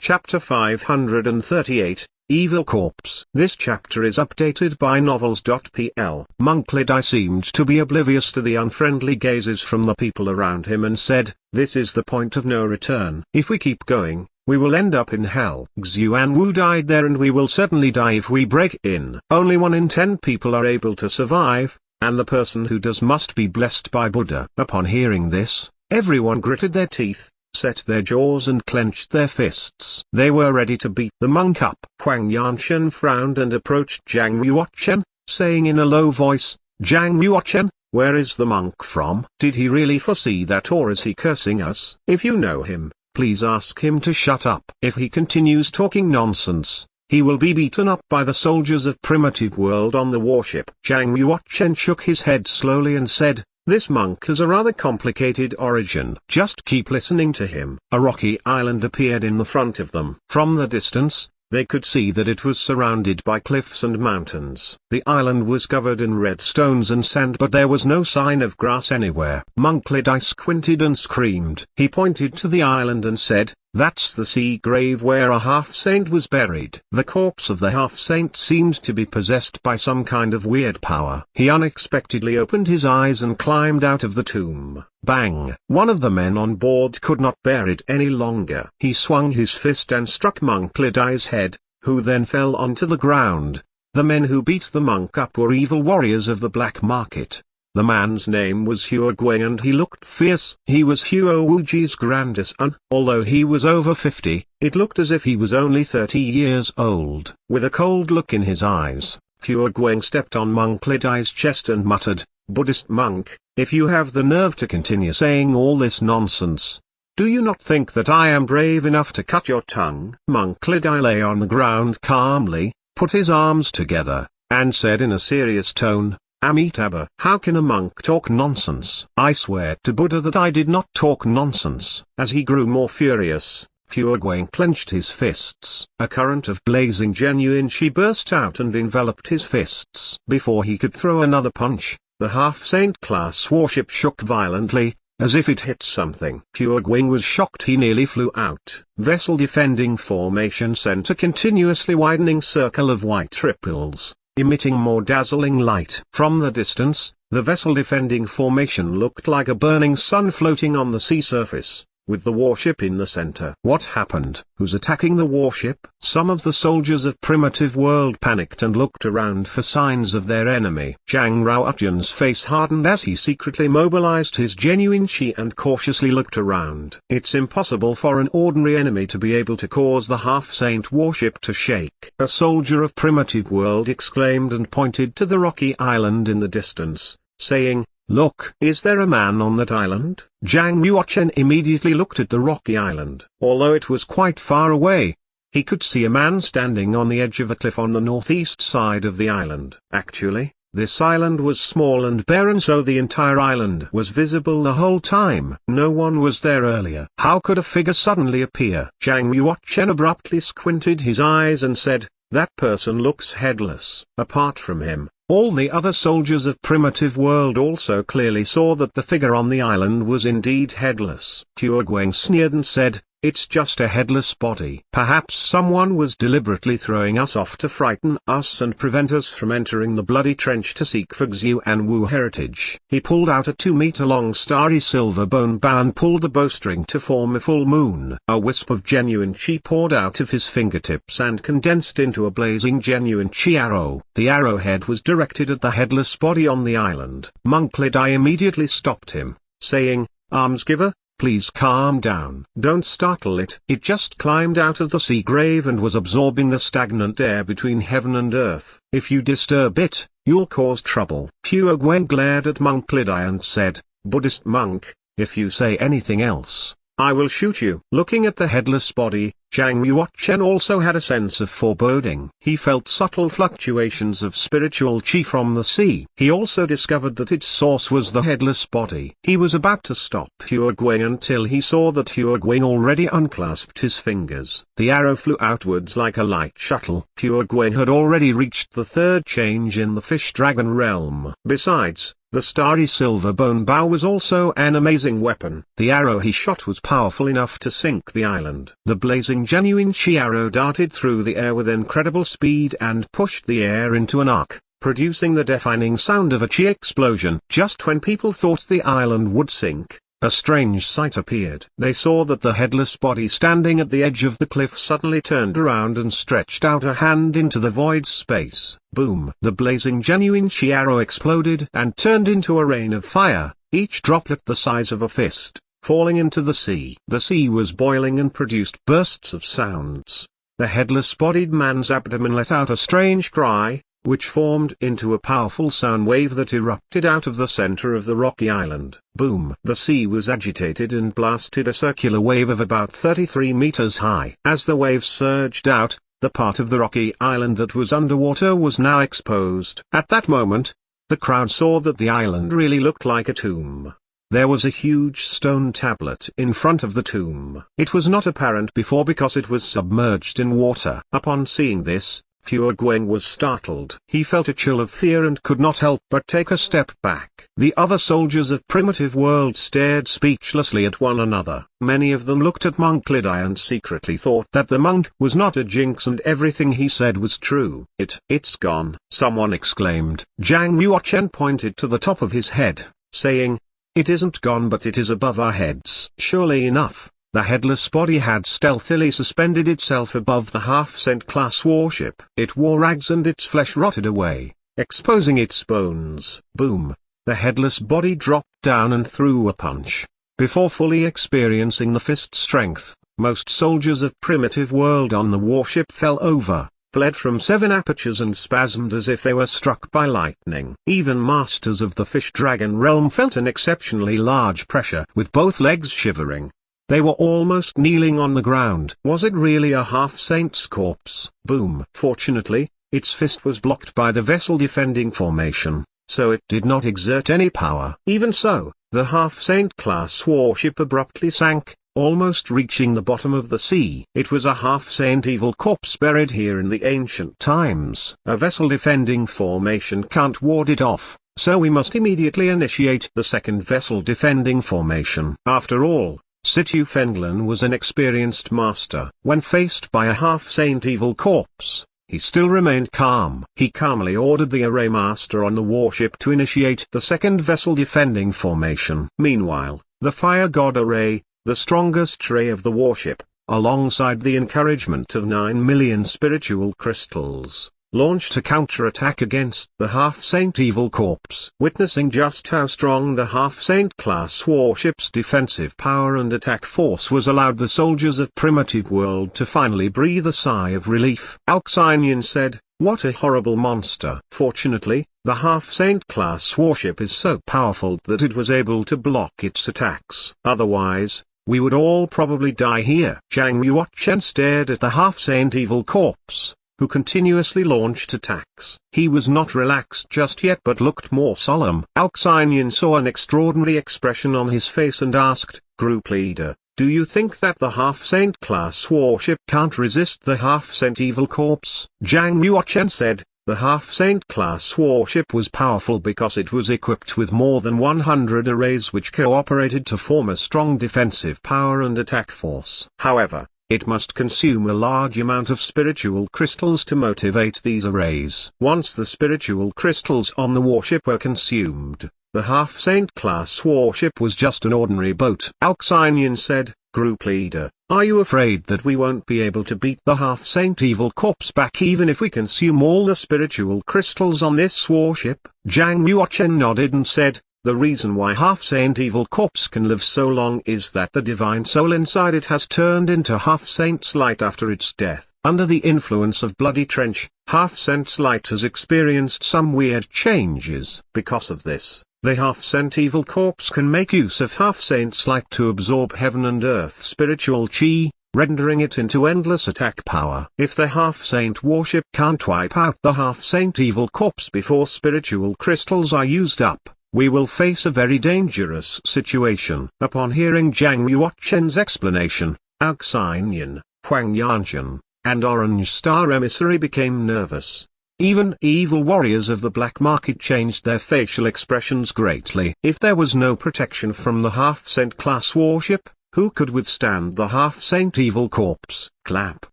Chapter 538, Evil Corpse. This chapter is updated by novels.pl. Monkledi seemed to be oblivious to the unfriendly gazes from the people around him and said, "This is the point of no return. If we keep going, we will end up in hell. Xuanwu died there and we will certainly die if we break in. Only 1 in 10 people are able to survive, and the person who does must be blessed by Buddha." Upon hearing this, everyone gritted their teeth, set their jaws and clenched their fists. They were ready to beat the monk up. Huang Yanshen frowned and approached Zhang Yuochen, saying in a low voice, "Zhang Yuochen, where is the monk from? Did he really foresee that, or is he cursing us? If you know him, please ask him to shut up. If he continues talking nonsense, he will be beaten up by the soldiers of Primitive World on the warship." Zhang Yuochen shook his head slowly and said, "This monk has a rather complicated origin. Just keep listening to him." A rocky island appeared in the front of them. From the distance, they could see that it was surrounded by cliffs and mountains. The island was covered in red stones and sand, but there was no sign of grass anywhere. Monkledi squinted and screamed. He pointed to the island and said, "That's the sea grave where a half-saint was buried." The corpse of the half-saint seemed to be possessed by some kind of weird power. He unexpectedly opened his eyes and climbed out of the tomb. Bang! One of the men on board could not bear it any longer. He swung his fist and struck Monkledi's head, who then fell onto the ground. The men who beat the monk up were evil warriors of the black market. The man's name was Huo Guang and he looked fierce. He was Huo Wuji's grandest son. Although he was over 50, it looked as if he was only 30 years old. With a cold look in his eyes, Huo Guang stepped on Monkledi's chest and muttered, "Buddhist monk, if you have the nerve to continue saying all this nonsense, do you not think that I am brave enough to cut your tongue?" Monkledi lay on the ground calmly, put his arms together, and said in a serious tone, "Amitabha, how can a monk talk nonsense? I swear to Buddha that I did not talk nonsense." As he grew more furious, Huo Guang clenched his fists. A current of blazing genuine chi burst out and enveloped his fists. Before he could throw another punch, the half-saint class warship shook violently, as if it hit something. Huo Guang was shocked. He nearly flew out. Vessel defending formation sent a continuously widening circle of white ripples, emitting more dazzling light. From the distance, the vessel defending formation looked like a burning sun floating on the sea surface, with the warship in the center. What happened? Who's attacking the warship? Some of the soldiers of Primitive World panicked and looked around for signs of their enemy. Zhang Ruotian's face hardened as he secretly mobilized his genuine chi and cautiously looked around. It's impossible for an ordinary enemy to be able to cause the half-saint warship to shake. A soldier of Primitive World exclaimed and pointed to the rocky island in the distance, saying, "Look, is there a man on that island?" Zhang Yuochen immediately looked at the rocky island. Although it was quite far away, he could see a man standing on the edge of a cliff on the northeast side of the island. Actually, this island was small and barren, so the entire island was visible the whole time. No one was there earlier. How could a figure suddenly appear? Zhang Yuochen abruptly squinted his eyes and said, "That person looks headless." Apart from him, all the other soldiers of Primitive World also clearly saw that the figure on the island was indeed headless. Huo Guang sneered and said, "It's just a headless body. Perhaps someone was deliberately throwing us off to frighten us and prevent us from entering the bloody trench to seek for Xuanwu heritage." He pulled out a 2-meter-long starry silver bone bow and pulled the bowstring to form a full moon. A wisp of genuine chi poured out of his fingertips and condensed into a blazing genuine chi arrow. The arrowhead was directed at the headless body on the island. Monkledi immediately stopped him, saying, "Almsgiver, please calm down. Don't startle it. It just climbed out of the sea grave and was absorbing the stagnant air between heaven and earth. If you disturb it, you'll cause trouble." Huo Guang glared at Monkledi and said, "Buddhist monk, if you say anything else, I will shoot you." Looking at the headless body, Zhang Yuochen also had a sense of foreboding. He felt subtle fluctuations of spiritual chi from the sea. He also discovered that its source was the headless body. He was about to stop Huo Guang until he saw that Huo Guang already unclasped his fingers. The arrow flew outwards like a light shuttle. Huo Guang had already reached the third change in the fish dragon realm. Besides, The starry silver bone bow was also an amazing weapon. The arrow he shot was powerful enough to sink the island. The blazing genuine chi arrow darted through the air with incredible speed and pushed the air into an arc, producing the deafening sound of a chi explosion. Just when people thought the island would sink, a strange sight appeared. They saw that the headless body standing at the edge of the cliff suddenly turned around and stretched out a hand into the void space. Boom! The blazing genuine chi arrow exploded and turned into a rain of fire, each droplet the size of a fist, falling into the sea. The sea was boiling and produced bursts of sounds. The headless-bodied man's abdomen let out a strange cry, which formed into a powerful sound wave that erupted out of the center of the rocky island. Boom! The sea was agitated and blasted a circular wave of about 33 meters high. As the wave surged out, the part of the rocky island that was underwater was now exposed. At that moment, the crowd saw that the island really looked like a tomb. There was a huge stone tablet in front of the tomb. It was not apparent before because it was submerged in water. Upon seeing this, Pure Gweng was startled. He felt a chill of fear and could not help but take a step back. The other soldiers of Primitive World stared speechlessly at one another. Many of them looked at Monk Lidai and secretly thought that the monk was not a jinx and everything he said was true. It's gone, someone exclaimed. Zhang Yuochen pointed to the top of his head, saying, "It isn't gone but it is above our heads." Surely enough, the headless body had stealthily suspended itself above the half-cent class warship. It wore rags and its flesh rotted away, exposing its bones. Boom! The headless body dropped down and threw a punch. Before fully experiencing the fist strength, most soldiers of Primitive World on the warship fell over, bled from 7 apertures and spasmed as if they were struck by lightning. Even masters of the Fish Dragon realm felt an exceptionally large pressure with both legs shivering. They were almost kneeling on the ground. Was it really a half-saint's corpse? Boom! Fortunately, its fist was blocked by the vessel defending formation, so it did not exert any power. Even so, the half-saint class warship abruptly sank, almost reaching the bottom of the sea. It was a half-saint evil corpse buried here in the ancient times. A vessel defending formation can't ward it off, so we must immediately initiate the second vessel defending formation. After all, Situ Fenglan was an experienced master. When faced by a half-saint evil corpse, he still remained calm. He calmly ordered the array master on the warship to initiate the second vessel defending formation. Meanwhile, the fire god array, the strongest ray of the warship, alongside the encouragement of 9 million spiritual crystals, launched a counterattack against the half-saint evil corpse. Witnessing just how strong the half-saint class warship's defensive power and attack force was allowed the soldiers of Primitive World to finally breathe a sigh of relief. Alxinian said, "What a horrible monster." Fortunately, the half-saint class warship is so powerful that it was able to block its attacks. Otherwise, we would all probably die here. Zhang Yuochen stared at the half-saint evil corpse, who continuously launched attacks. He was not relaxed just yet but looked more solemn. Alxinian saw an extraordinary expression on his face and asked, "Group leader, do you think that the half-saint class warship can't resist the half-saint evil corpse?" Zhang Yuochen said, the half-saint class warship was powerful because it was equipped with more than 100 arrays which cooperated to form a strong defensive power and attack force. However, it must consume a large amount of spiritual crystals to motivate these arrays. Once the spiritual crystals on the warship were consumed, the half-saint class warship was just an ordinary boat. Alxinian said, "Group leader, are you afraid that we won't be able to beat the half-saint evil corpse back even if we consume all the spiritual crystals on this warship?" Zhang Yuochen nodded and said, "The reason why half-saint evil corpse can live so long is that the divine soul inside it has turned into half-saint's light after its death. Under the influence of Bloody Trench, half-saint's light has experienced some weird changes. Because of this, the half-saint evil corpse can make use of half-saint's light to absorb heaven and earth spiritual chi, rendering it into endless attack power. If the half-saint warship can't wipe out the half-saint evil corpse before spiritual crystals are used up, we will face a very dangerous situation." Upon hearing Zhang Yuochen's explanation, Alxinian, Huang Yantian, and Orange Star Emissary became nervous. Even evil warriors of the black market changed their facial expressions greatly. If there was no protection from the half-saint class worship, who could withstand the half-saint evil corpse? Clap.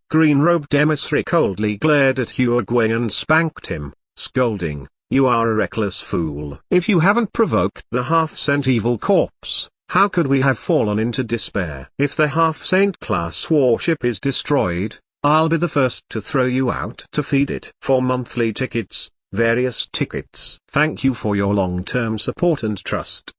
Green-robed emissary coldly glared at Uruguay and spanked him, scolding, "You are a reckless fool. If you haven't provoked the half-saint evil corpse, how could we have fallen into despair? If the half-saint class worship is destroyed, I'll be the first to throw you out to feed it." For monthly tickets, various tickets. Thank you for your long-term support and trust.